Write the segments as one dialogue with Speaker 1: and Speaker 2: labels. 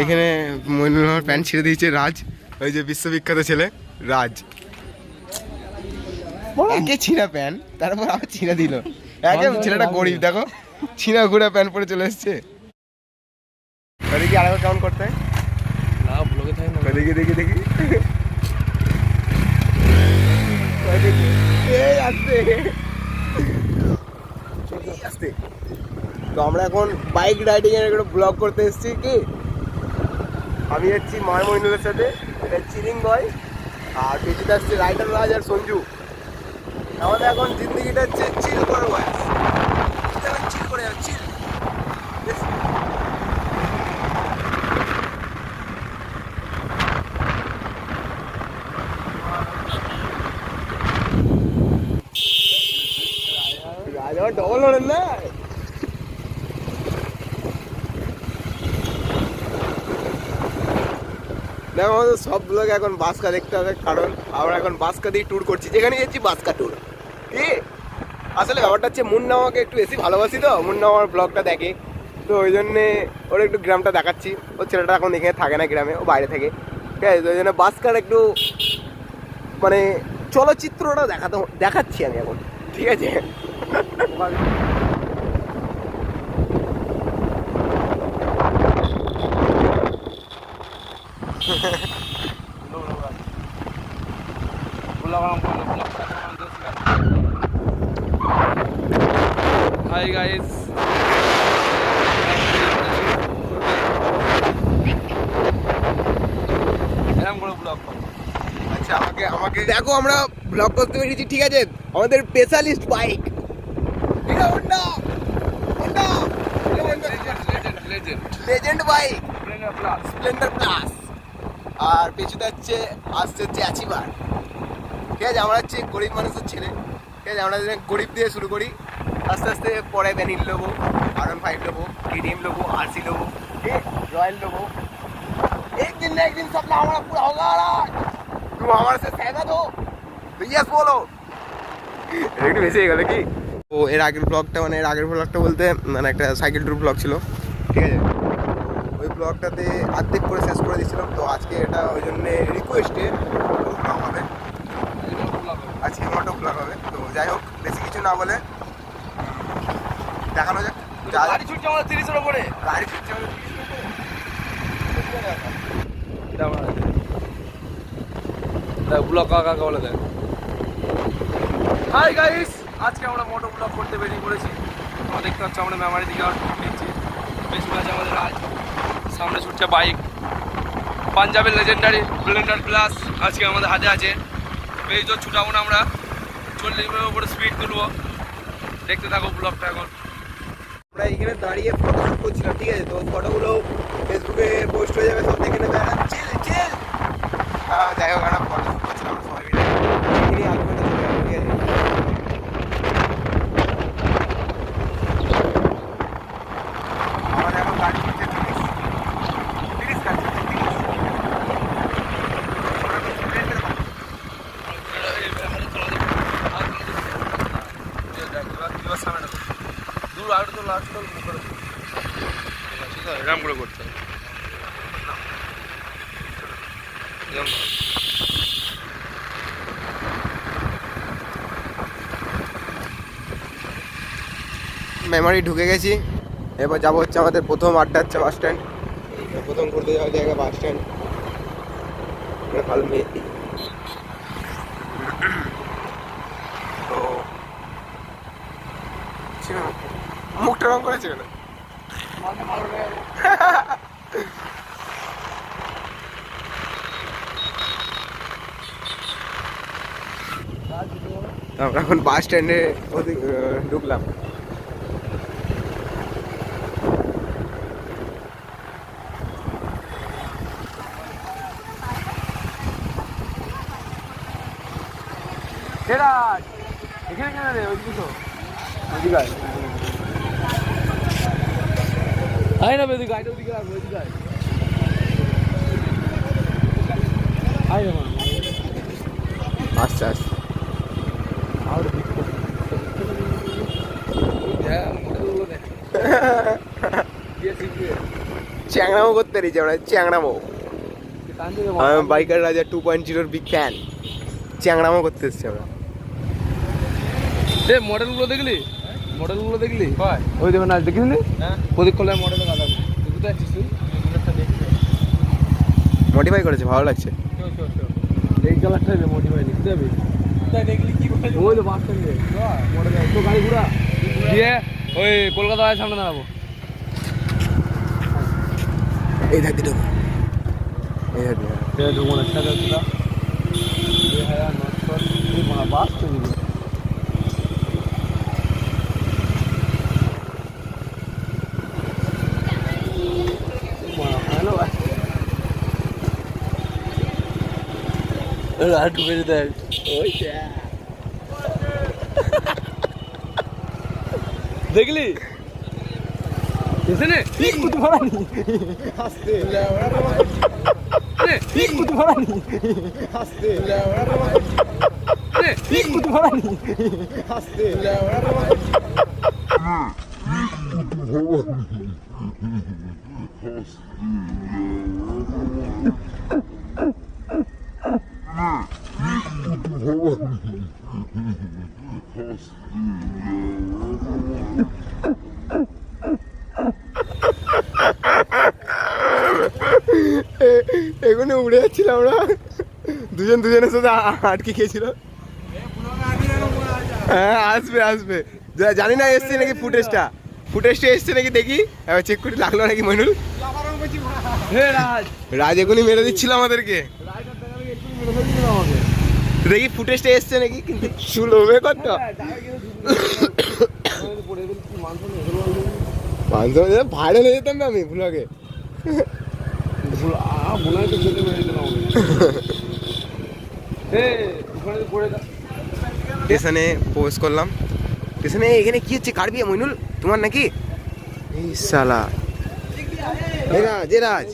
Speaker 1: এখানে মইনুল প্যান্ট ছিঁড়ে দিয়েছে রাজ, ওই যে বিশ্ববিখ্যাত ছেলে রাজ। একে ছিঁড়া প্যান্ট, তারপর আবার ছিঁড়া দিল। একে ছেলেটা গরিব, দেখো ছিঁড়া ঘুরা প্যান্ট পরে চলে এসছে। দেখি আরেকবার কাউন্ট করতে হয়, দেখি দেখি দেখি আস্তে। তো আমরা এখন বাইক রাইডিং এর একটা ব্লগ করতে এসেছি। কি আমি যাচ্ছি মইনুলের সাথে, এটা চিলিং বয়, আর পেছনে আসছে রাইডার রাজ আর সঞ্জু। আমাদের এখন জিন্দগিটা হচ্ছে চিল করে বয়স, চিল করে যাও, চিল। রাজা ডবল হলেন না। দেখো আমাদের সব ব্লগে এখন বাসকা দেখতে হবে, কারণ আমরা এখন বাসকা দিয়ে ট্যুর করছি, যেখানে যাচ্ছি বাসকা ট্যুর। কি আসলে ব্যাপারটা হচ্ছে মুন্না আমাকে একটু বেশি ভালোবাসি, তো মুন্না আমার ব্লগটা দেখে, তো ওই জন্যে ওর একটু গ্রামটা দেখাচ্ছি। ওর ছেলেটা এখন এখানে থাকে না গ্রামে, ও বাইরে থাকে, ঠিক আছে। তো ওই জন্য বাসকার একটু মানে চলচ্চিত্রটা দেখাচ্ছি আমি এখন, ঠিক আছে।
Speaker 2: Hi guys.
Speaker 1: আচ্ছা আমাকে দেখো, আমরা ব্লগ করতে পেরেছি, ঠিক আছে। আমাদের specialist bike, legend bike Splendor plus, আর পেছনে আসছে অ্যাচিভার, ঠিক আছে। আমরা হচ্ছে গরিব মানুষের ছেলে, ঠিক আছে। আমরা গরিব দিয়ে শুরু করি, আস্তে আস্তে পরে ভ্যানিল নেবো, R15 নেবো, KTM নেবো, RC নেবো, রয়্যাল নেবো। একদিন না একদিন সপনা हमारा पूरा होगा। तुम हमारे से सहमत हो? तो यस बोलो। একটু বেশি হয়ে গেল কি? ও এর আগের ব্লগটা বলতে মানে একটা সাইকেল ট্যুর ব্লগ ছিল, ঠিক আছে। ওই ব্লগটাতে অর্ধেক করে শেষ করে দিয়েছিলাম, তো আজকে এটা ওই জন্যে রিকোয়েস্টে ব্লগ হবে, আজকে মোটো ব্লগ হবে। তো যাই হোক, বেশি কিছু না বলে দেখানো যাক।
Speaker 2: গাড়ি ছুটছে আমাদের 30-এর উপরে,
Speaker 1: গাড়ি ছুটছে আমাদের 30-এর উপরে।
Speaker 2: ব্লগ কাকা বলে দেয়। হাই গাইস, আজকে আমরা মোটো ব্লগ করতে বেরিয়ে পড়েছি। তোমরা দেখতে পাচ্ছ আমরা মেমারি দিকে নিচ্ছি, পেছনে আছে আমাদের রাজ, সামনে ছুটছে বাইক পাঞ্জাবের লেজেন্ডারি স্প্লেন্ডার প্লাস আজকে আমাদের হাতে আছে। বেশ জোর ছুটাবো না আমরা, 40 মিটারের উপরে স্পিড তুলবো। দেখতে থাকো ব্লগটা। এখন
Speaker 1: আমরা এখানে দাঁড়িয়ে ফটো শুট করছিলাম, ঠিক আছে। তো ফটোগুলো ফেসবুকে পোস্ট হয়ে যাবে, সব দেখে নেবে। যাই হোক, আমরা ফটো শুট করছিলাম সবাই মিলে, এখানে আলপনাটা চলে গেল, ঠিক আছে। আমাদের এখন গাড়ি ছুটছে 30 গাড়ি ছুটছে 30।
Speaker 2: এরকম করে করতে হবে।
Speaker 1: মেমারি ঢুকে গেছি, এবার যাবো হচ্ছে আমাদের প্রথম আড্ডা হচ্ছে বাস স্ট্যান্ড, প্রথম ঘুরতে যাওয়ার জায়গা বাস স্ট্যান্ড। ভালো মেয়ে, তো মুখটা রং করেছে কেন? আমরা এখন বাস স্ট্যান্ডে ঢুকলাম।
Speaker 2: এরা এখানে কেন রে ওই কিছু ওদিকে আয় আয় না বেদিকে আয় ওদিকে রাখবো ওদিকে আয় আয় না
Speaker 1: আচ্ছা আচ্ছা
Speaker 2: আর
Speaker 1: চ্যাংড়ামো করতে রয়েছে আমরা চ্যাংড়ামো বাইকার রাজা 2.0 বিগ ফ্যান চ্যাংড়ামো করতে এসছি আমরা
Speaker 2: মডেলগুলো দেখলি ওই দেখো না দেখিস নি প্রদীপ কলার মডেল গাদা তুই কোথায় আছিস তুই
Speaker 1: মডিফাই করেছে ভালো লাগছে
Speaker 2: এই কালারটা মডিফাই দেখতে যাবি দেখলি কি ওই তো বাস স্ট্যান্ডে মডেল তো গাড়ি ঘোড়া দিয়ে ওই কলকাতার সামনে দাঁড়াবো
Speaker 1: এই ধার দিটো এই ধার দিয়ে
Speaker 2: ये जो मन अच्छा करता ये है नॉट फॉर ये बात तो नहीं हेलो रात मेरे दर ओए देख ली इसने कुछ बड़ा नहीं हंसते कुछ बड़ा नहीं हंसते कुछ बड़ा नहीं हंसते
Speaker 1: এখানে উড়ে যাচ্ছিলাম আমরা দুজনের সাথে আটকে খেয়েছিল হ্যাঁ আসবে জানি না এসছে নাকি ফুটেজটা এসছে নাকি দেখি এবার চেক করে লাগলো নাকি মইনুল রাজ এখনই মেরে দিচ্ছিল আমাদেরকে দেখি ফুটেজটা এসছে নাকি কিন্তু শুল হবে কত ভাইরাল হয়ে যেতাম না আমি ভুলাকে স্টেশনে প্রবেশ করলাম স্টেশনে এখানে কি হচ্ছে কার বিয়ে মইনুল তোমার নাকি এই শালা রাজ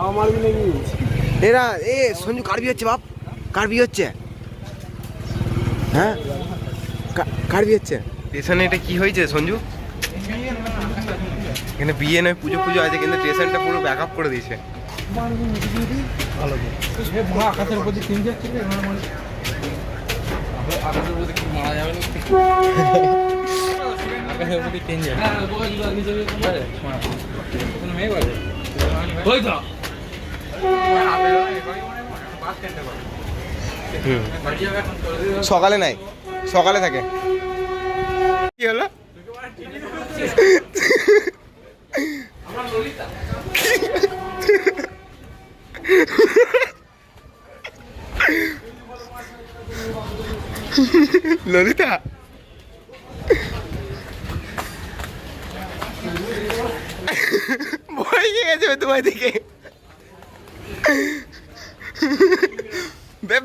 Speaker 2: আমার भी नहीं
Speaker 1: এ সঞ্জু কার বিয়ে হচ্ছে বাপ কার বিয়ে হচ্ছে হ্যাঁ কার বিয়ে হচ্ছে স্টেশনে এটা কি হয়েছে সঞ্জু এখানে বিয়ে নয় পুজো আছে কিন্তু স্টেশনটা পুরো ব্যাক আপ করে দিয়েছে
Speaker 2: ভালো আকাশের উপর তিন যাচ্ছে আকাশের উপর কি মারা যাবে না আকাশের উপর তিন যাবে মেয়ে বলে ওই তো
Speaker 1: সকালে নাই সকালে থাকে কি হলো ললিতা ভয় খেয়ে গেছে তোমার দিকে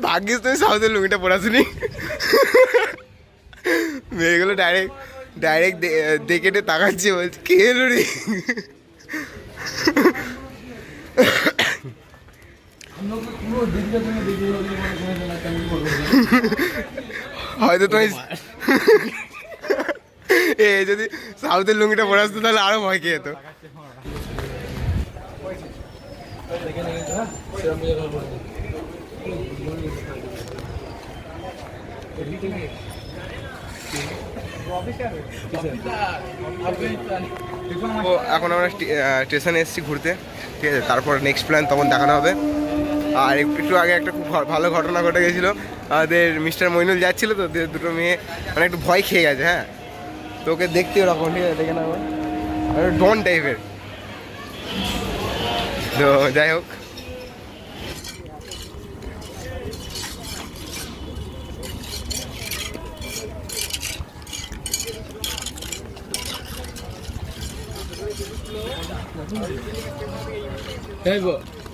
Speaker 1: ভাগ্যিস তুমি সাউথের লুঙ্গিটা পড়াশুনি মেয়েগুলো ডাইরেক্ট দেখে তাকাচ্ছে বলছে কে এলো রে হয়তো তুমি যদি সাউথের লুঙ্গিটা পরে আসতো তাহলে আরো ভয় খেয়ে যেত এখন আমরা স্টেশনে এসেছি ঘুরতে ঠিক আছে তারপর নেক্সট প্ল্যান তখন দেখানো হবে আর একটু আগে একটা খুব ভালো ঘটনা ঘটে গেছিলো আমাদের মিস্টার মইনুল যাচ্ছিল তো দুটো মেয়ে মানে একটু ভয় খেয়ে গেছে হ্যাঁ তো ওকে দেখতে ওরকম ঠিক আছে দেখে নেবো ডন টাইপের তো যাই হোক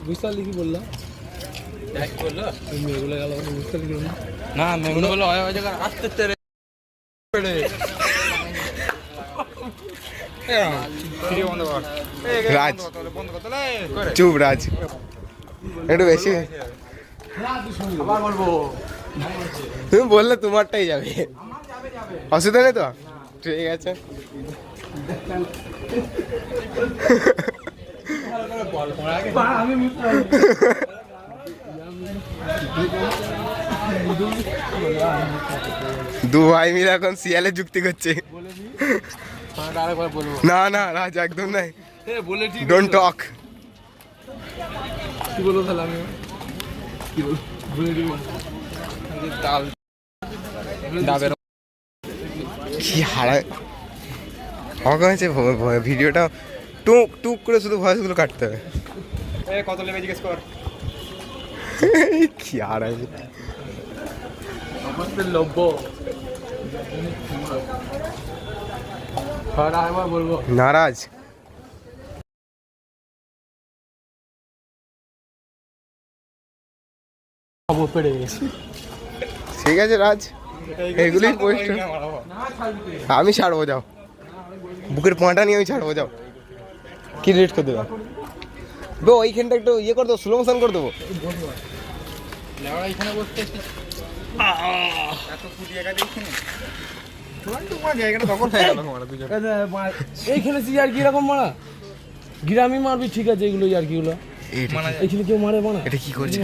Speaker 2: বুঝতে পারলি কি বললাম না মেঘগুলো বললো আসতে
Speaker 1: রাজ চুপ রাজ একটু বেশি তুমি বললে তোমারটাই যাবে অসুবিধা নেই তো ঠিক আছে দু ভাই মিলে এখন শিয়ালে যুক্তি করছে না না রাজ একদম নাই ডোন্ট টক
Speaker 2: কি বলবো তাহলে আমি কি বলবো বলে দিব তাল ডাবের
Speaker 1: কি হারায় আমাকে হয়েছে ভিডিওটা টুক টুক করে শুধু ভয়েসগুলো কাটতে হবে
Speaker 2: কত লেগে জিজ্ঞেস কর
Speaker 1: কি হারায়
Speaker 2: লব্য বলবো
Speaker 1: নারাজ ঠিক আছে রাজ এগুলোই পোস্ট আমি ছাড়বো যাও বুকের পাঁটা নিয়ে আমি ছাড়বো যাও কি রেট করে দেবো তো ওইখানটা একটু ইয়ে করে দেবো স্লো মোশন করে দেবো
Speaker 2: এইখানে আর কি রকম মারা গ্রামই মারবি ঠিক আছে এগুলো আর কিগুলো এখানে কেউ মারে মারা
Speaker 1: এটা কি করছে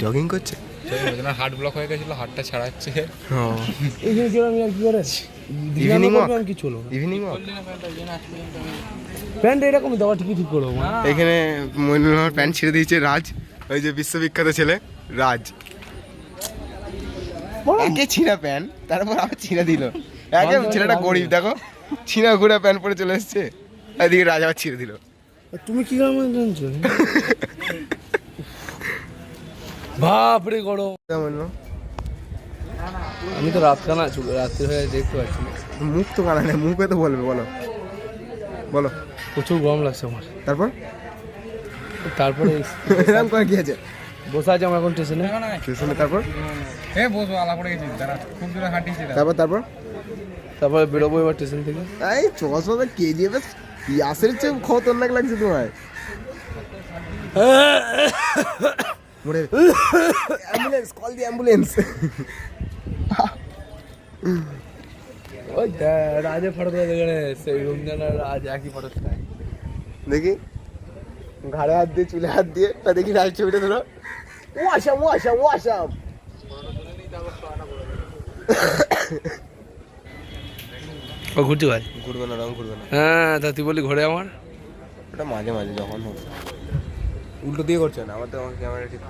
Speaker 1: জগিং করছে
Speaker 2: হার্ট ব্লক হয়ে গেছিল হার্টটা ছাড়াচ্ছে
Speaker 1: ইভিনিং ওয়াক
Speaker 2: কি চলো
Speaker 1: ইভিনিং ওয়াক
Speaker 2: প্যান্ট এরকম দেওয়া ঠিকই ঠিক করবো
Speaker 1: এখানে মইনুল আমার প্যান্ট ছিঁড়ে দিয়েছে রাজ ওই যে বিশ্ববিখ্যাত ছেলে রাজ একে ছিঁড়া প্যান্ট তারপর আবার ছিঁড়ে দিল একে ছেলেটা গরিব দেখো ছিঁড়া ঘুরা প্যান্ট পরে চলে এসছে এদিকে রাজ আবার ছিঁড়ে দিল
Speaker 2: তুমি কি জানছো বাপরে গরম আমি তো রাত কানা রাত্রি হয়ে দেখতে পাচ্ছি
Speaker 1: মুখ তো কানা নেই মুখে তো বলবে বলো বলো
Speaker 2: প্রচুর গরম লাগছে আমার তারপরে
Speaker 1: এরকম করে কি আছে
Speaker 2: বসে আছে আমার এখন স্টেশনে
Speaker 1: তারপর
Speaker 2: বসবো আলা পড়ে গেছি দাঁড়া খুব জোরে হাঁটিয়েছি
Speaker 1: তারপর
Speaker 2: বেরোবো এবার স্টেশন থেকে
Speaker 1: এই 600 কেজি বেশ ইয়াসের চেয়ে খতরনাক লাগছে তোমায় অ্যাম্বুলেন্স কল দি অ্যাম্বুলেন্স
Speaker 2: ওই রাজে ফটো দেখে সেই রমজানের রাজ একই ফটো
Speaker 1: দেখি ঘাড়ে হাত দিয়ে চুলে হাত দিয়ে তা দেখি রাজ ছবিটা ধরো ও আসাম
Speaker 2: ও ঘুরতে ভাই
Speaker 1: ঘুরবে না রং ঘুরবে না
Speaker 2: হ্যাঁ তা তুই বলি ঘোরে আমার
Speaker 1: ওটা মাঝে মাঝে যখন হোক উল্টো দিয়ে করছে না আমার তো আমার ক্যামেরা ঠিক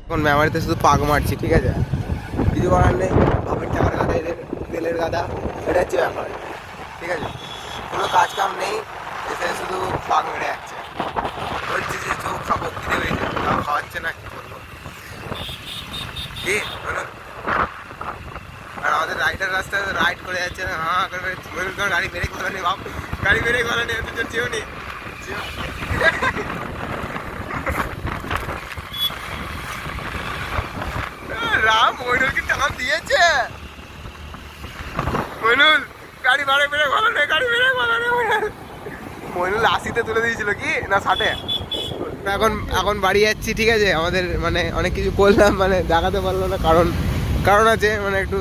Speaker 1: এখন মেমারিতে শুধু পাক মারছি ঠিক আছে কিছু করার নেই বাপের টাকার গাদা এদের তেলের গাদা এটা হচ্ছে ব্যাপার ঠিক আছে কোনো কাজ কাম নেই এসে শুধু পাক মেরে যাচ্ছে বলছি যে চোখ খাবো কি দেবে খাওয়াচ্ছে না কি করবো কি বলুন আর আমাদের রাইডার রাস্তায় রাইড করে যাচ্ছে না হ্যাঁ করে গাড়ি বেড়ে কোথাও নেই বাপ গাড়ি বেড়ে কোথাও নেই তুই চেয়েও নি রাম মইনুলকে টাকা দিয়েছে মইনুল গাড়ি ভাড়া বেড়ে ভালো নেই গাড়ি বেড়ে ভালো নেই মইনুল 80-তে তুলে দিয়েছিল কি না 60-এ এখন বাড়ি যাচ্ছি ঠিক আছে আমাদের মানে অনেক কিছু করলাম মানে দেখাতে পারলো না কারণ আছে মানে একটু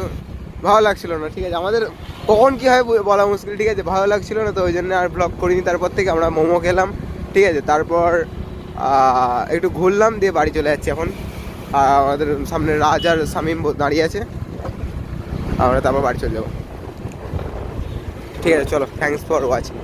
Speaker 1: ভালো লাগছিল না ঠিক আছে আমাদের কখন কি হয় বলা মুশকিল ঠিক আছে ভালো লাগছিল না তো ওই জন্য আর ব্লগ করিনি তারপর থেকে আমরা মোমো খেলাম ঠিক আছে তারপর একটু ঘুরলাম দিয়ে বাড়ি চলে যাচ্ছি এখন আমাদের সামনে রাজ আর শামীম দাঁড়িয়ে আছে আমরা তারপর বাড়ি চলে যাবো ঠিক আছে চলো থ্যাঙ্কস ফর ওয়াচিং